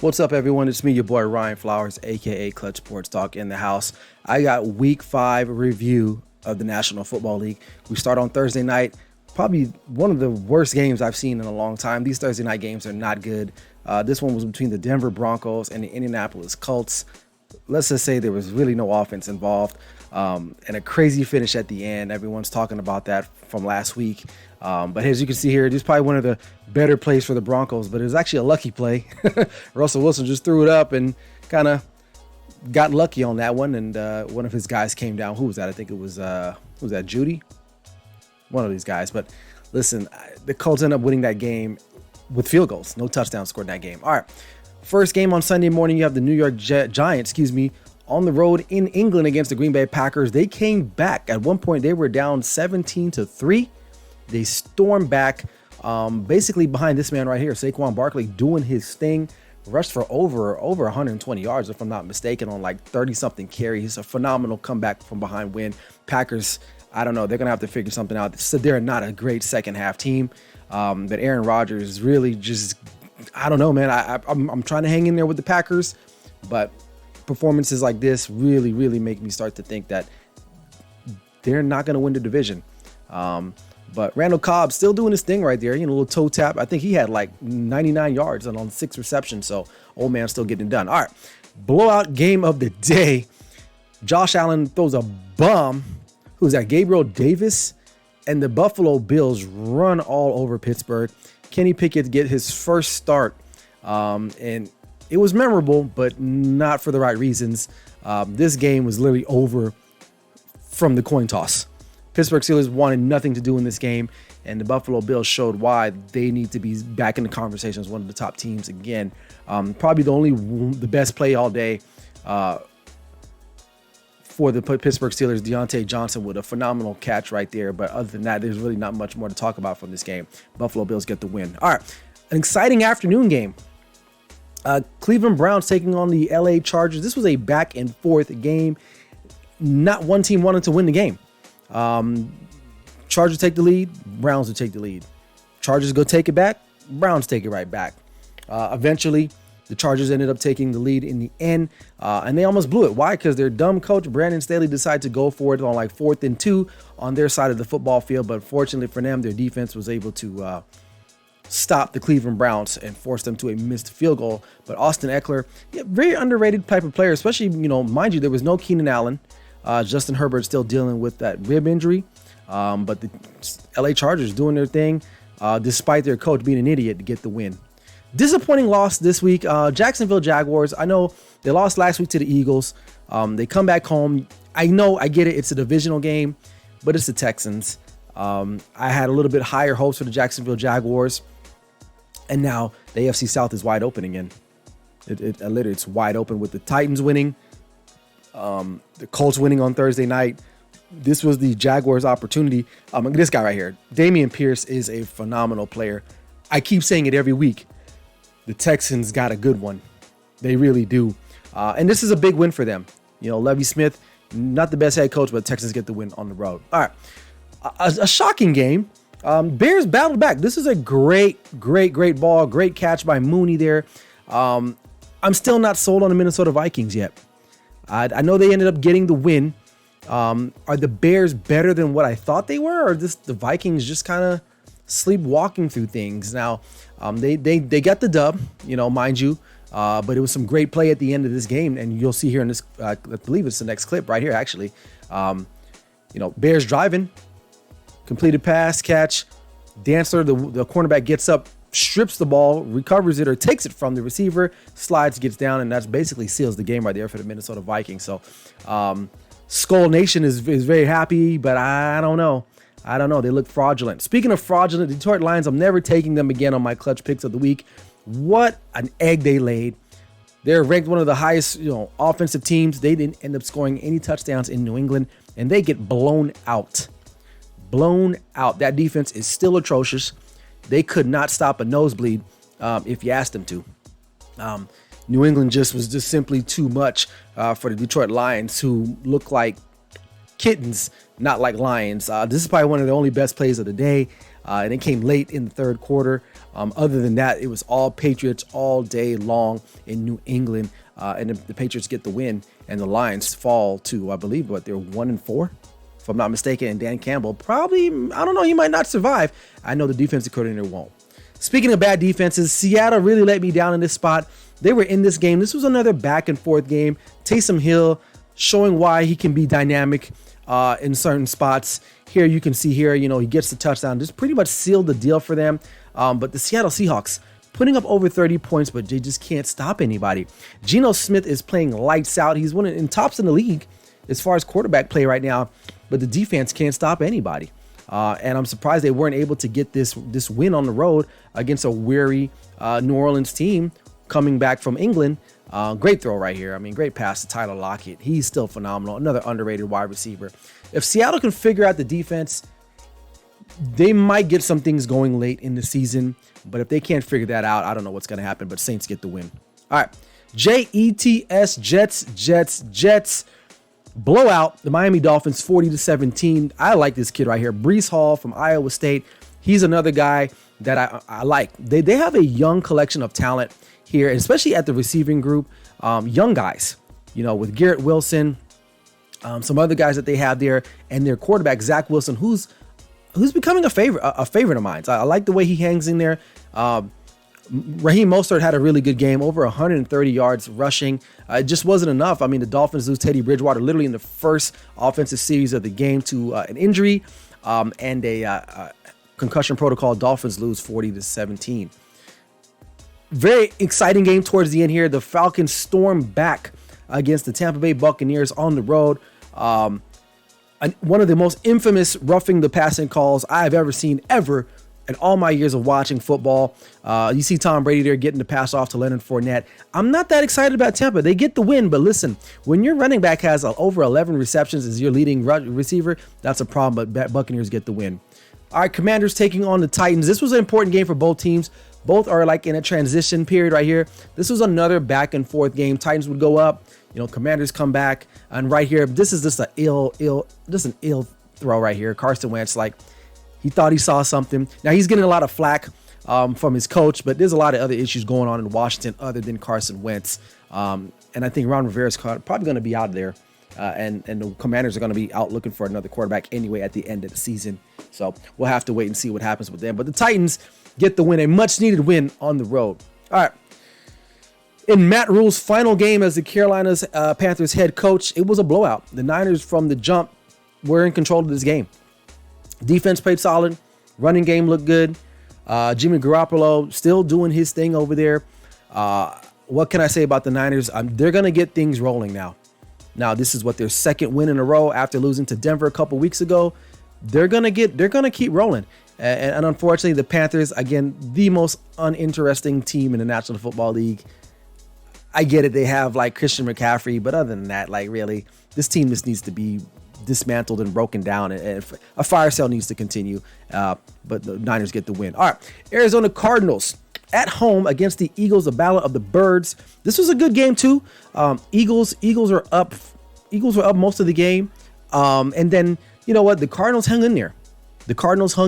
What's up, everyone? It's me, your boy Ryan Flowers, aka Clutch Sports Talk, in the house. I got Week 5 review of the National Football League. We start on Thursday night. Probably one of the worst games I've seen in a long time. These Thursday night games are not good. This one was between the Denver Broncos and the Indianapolis Colts. Let's just say there was really no offense involved, and a crazy finish at the end. Everyone's talking about that from last week. But as you can see here, this is probably one of the better plays for the Broncos, but it was actually a lucky play. Russell Wilson just threw it up and kind of got lucky on that one, and one of his guys came down. Who was that? I think it was, who was that, Judy? One of these guys. But listen, the Colts end up winning that game with field goals. No touchdowns scored in that game. All right, first game on Sunday morning, you have the New York Giants, on the road in England against the Green Bay Packers. They came back. At one point, they were down 17-3. They stormed back, basically behind this man right here, Saquon Barkley, doing his thing. Rushed for over 120 yards, if I'm not mistaken, on like 30-something carries. A phenomenal comeback from behind win. Packers, I don't know, they're going to have to figure something out. So they're not a great second half team. But Aaron Rodgers really just, I don't know, man. I'm trying to hang in there with the Packers, but performances like this really, really make me start to think that they're not going to win the division. But Randall Cobb still doing his thing right there. A little toe tap. I think he had like 99 yards and on 6 receptions. So old man still getting it done. All right. Blowout game of the day. Josh Allen throws a bomb. Who's that? Gabriel Davis. And the Buffalo Bills run all over Pittsburgh. Kenny Pickett get his first start. And it was memorable, but not for the right reasons. This game was literally over from the coin toss. Pittsburgh Steelers wanted nothing to do in this game, and the Buffalo Bills showed why they need to be back in the conversation as one of the top teams again. Probably the best play all day for the Pittsburgh Steelers, Deontay Johnson with a phenomenal catch right there. But other than that, there's really not much more to talk about from this game. Buffalo Bills get the win. All right, an exciting afternoon game. Cleveland Browns taking on the LA Chargers. This was a back and forth game. Not one team wanted to win the game. Chargers take the lead, Browns will take the lead. Chargers go take it back, Browns take it right back. Eventually, the Chargers ended up taking the lead in the end, and they almost blew it. Why? Because their dumb coach, Brandon Staley, decided to go for it on like 4th and 2 on their side of the football field, but fortunately for them, their defense was able to stop the Cleveland Browns and force them to a missed field goal. But Austin Eckler, very underrated type of player, especially, mind you, there was no Keenan Allen. Justin Herbert still dealing with that rib injury, but the LA Chargers doing their thing, despite their coach being an idiot, to get the win. Disappointing loss this week. Jacksonville Jaguars. I know they lost last week to the Eagles. They come back home. I know, I get it. It's a divisional game, but it's the Texans. I had a little bit higher hopes for the Jacksonville Jaguars, and now the AFC South is wide open again. Literally, it's wide open with the Titans winning. The Colts winning on Thursday night. This was the Jaguars' opportunity. This guy right here, Dameon Pierce, is a phenomenal player. I keep saying it every week. The Texans got a good one. They really do. And this is a big win for them. Lovie Smith, not the best head coach, but Texans get the win on the road. All right. A shocking game. Bears battled back. This is a great ball. Great catch by Mooney there. I'm still not sold on the Minnesota Vikings yet. I know they ended up getting the win. Are the Bears better than what I thought they were, or the Vikings just kind of sleepwalking through things? Now, they got the dub, mind you, but it was some great play at the end of this game, and you'll see here in this, I believe it's the next clip right here, actually. Bears driving, completed pass, catch, Dantzler, the cornerback, gets up, strips the ball, recovers it, or takes it from the receiver, slides, gets down, and that basically seals the game right there for the Minnesota Vikings. So Skull Nation is very happy, but I don't know. They look fraudulent. Speaking of fraudulent, Detroit Lions, I'm never taking them again on my clutch picks of the week. What an egg they laid. They're ranked one of the highest, offensive teams. They didn't end up scoring any touchdowns in New England, and they get blown out. That defense is still atrocious. They could not stop a nosebleed if you asked them to. New England was just simply too much for the Detroit Lions, who look like kittens, not like lions. This is probably one of the only best plays of the day, and it came late in the third quarter. Other than that, it was all Patriots all day long in New England. And the Patriots get the win, and the Lions fall to, I believe, they're 1-4, if I'm not mistaken. And Dan Campbell probably, I don't know, he might not survive. I know the defensive coordinator won't. Speaking of bad defenses, Seattle really let me down in this spot. They were in this game. This was another back and forth game. Taysom Hill showing why he can be dynamic in certain spots. Here you can see here, he gets the touchdown. Just pretty much sealed the deal for them. But the Seattle Seahawks putting up over 30 points, but they just can't stop anybody. Geno Smith is playing lights out. He's one in tops in the league as far as quarterback play right now, but the defense can't stop anybody. And I'm surprised they weren't able to get this win on the road against a weary New Orleans team coming back from England. Great throw right here. Great pass to Tyler Lockett. He's still phenomenal. Another underrated wide receiver. If Seattle can figure out the defense, they might get some things going late in the season. But if they can't figure that out, I don't know what's going to happen. But Saints get the win. All right. Jets, Jets. Blowout. The Miami Dolphins 40-17. I like this kid right here. Breece Hall from Iowa State. He's another guy that I like. They have a young collection of talent here, especially at the receiving group. Young guys, with Garrett Wilson, some other guys that they have there, and their quarterback, Zach Wilson, who's becoming a favorite of mine. I like the way he hangs in there. Raheem Mostert had a really good game, over 130 yards rushing. It just wasn't enough. The Dolphins lose Teddy Bridgewater literally in the first offensive series of the game to an injury and a concussion protocol. Dolphins lose 40-17. Very exciting game towards the end here. The Falcons storm back against the Tampa Bay Buccaneers on the road. One of the most infamous roughing the passing calls I have ever seen in all my years of watching football. You see Tom Brady there getting the pass off to Leonard Fournette. I'm not that excited about Tampa. They get the win, but listen, when your running back has over 11 receptions as your leading receiver, that's a problem, but Buccaneers get the win. All right, Commanders taking on the Titans. This was an important game for both teams. Both are like in a transition period right here. This was another back and forth game. Titans would go up, Commanders come back, and right here, this is just an ill throw right here. Carson Wentz, he thought he saw something. Now he's getting a lot of flack from his coach, but there's a lot of other issues going on in Washington other than Carson Wentz. And I think Ron Rivera's probably going to be out there. And the Commanders are going to be out looking for another quarterback anyway at the end of the season. So we'll have to wait and see what happens with them. But the Titans get the win, a much-needed win on the road. All right. In Matt Rule's final game as the Carolina Panthers head coach, it was a blowout. The Niners from the jump were in control of this game. Defense played solid. Running game looked good. Jimmy Garoppolo still doing his thing over there. What can I say about the Niners? They're going to get things rolling now. Now, this is their second win in a row after losing to Denver a couple weeks ago. They're going to keep rolling. And unfortunately, the Panthers, again, the most uninteresting team in the National Football League. I get it. They have Christian McCaffrey, but other than that, really, this team just needs to be dismantled and broken down, and a fire sale needs to continue. But the Niners get the win. All right, Arizona Cardinals at home against the Eagles, the Battle of the Birds. This was a good game too. Eagles are up. Eagles were up most of the game, and then the Cardinals hung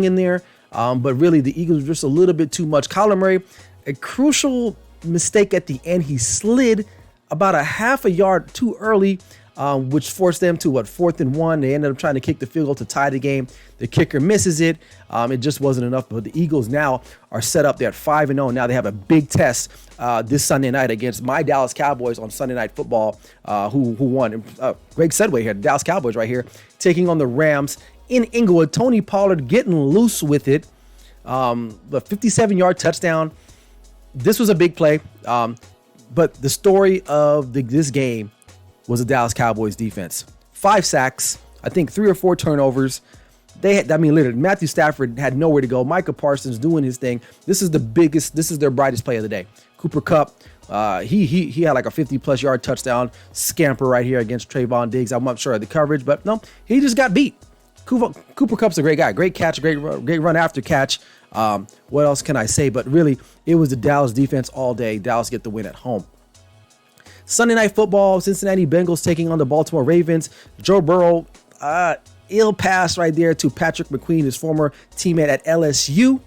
in there. But really the Eagles were just a little bit too much. Kyler Murray, a crucial mistake at the end. He slid about a half a yard too early, which forced them to 4th and 1. They ended up trying to kick the field goal to tie the game. The kicker misses it. It just wasn't enough. But the Eagles now are set up. They're at 5-0. Now they have a big test this Sunday night against my Dallas Cowboys on Sunday Night Football, who won. Great segue here. The Dallas Cowboys right here taking on the Rams in Inglewood. Tony Pollard getting loose with it. The 57-yard touchdown. This was a big play. But the story of this game was the Dallas Cowboys defense. 5 sacks, I think 3 or 4 turnovers. Literally, Matthew Stafford had nowhere to go. Micah Parsons doing his thing. This is their brightest play of the day. Cooper Kupp, he had a 50-plus yard touchdown scamper right here against Trayvon Diggs. I'm not sure of the coverage, but no, he just got beat. Cooper Kupp's a great guy. Great catch, great run after catch. What else can I say? But really, it was the Dallas defense all day. Dallas get the win at home. Sunday Night Football, Cincinnati Bengals taking on the Baltimore Ravens. Joe Burrow, ill pass right there to Patrick McQueen, his former teammate at LSU.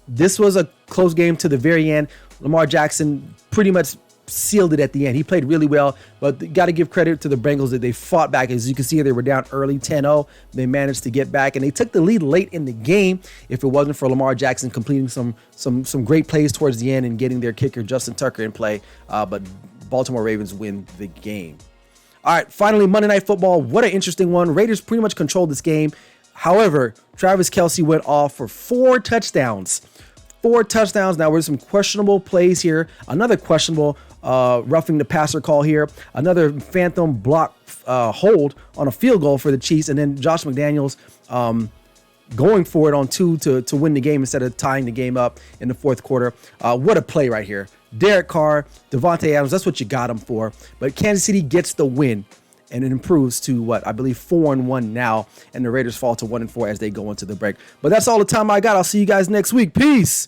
this was a close game to the very end. Lamar Jackson pretty much sealed it at the end. He played really well, but got to give credit to the Bengals that they fought back. As you can see, they were down early 10-0. They managed to get back, and they took the lead late in the game. If it wasn't for Lamar Jackson completing some great plays towards the end and getting their kicker Justin Tucker in play, but Baltimore Ravens win the game. All right, finally, Monday Night Football. What an interesting one. Raiders pretty much controlled this game. However, Travis Kelce went off for 4 touchdowns. 4 touchdowns. Now, there's some questionable plays here. Another questionable roughing the passer call here. Another phantom block hold on a field goal for the Chiefs. And then Josh McDaniels going for it on 2 to win the game instead of tying the game up in the fourth quarter. What a play right here. Derek Carr, Devontae Adams, that's what you got him for. But Kansas City gets the win. And it improves to what I believe 4-1 now, and the Raiders fall to 1-4 as they go into the break. But that's all the time I got. I'll see you guys next week. Peace.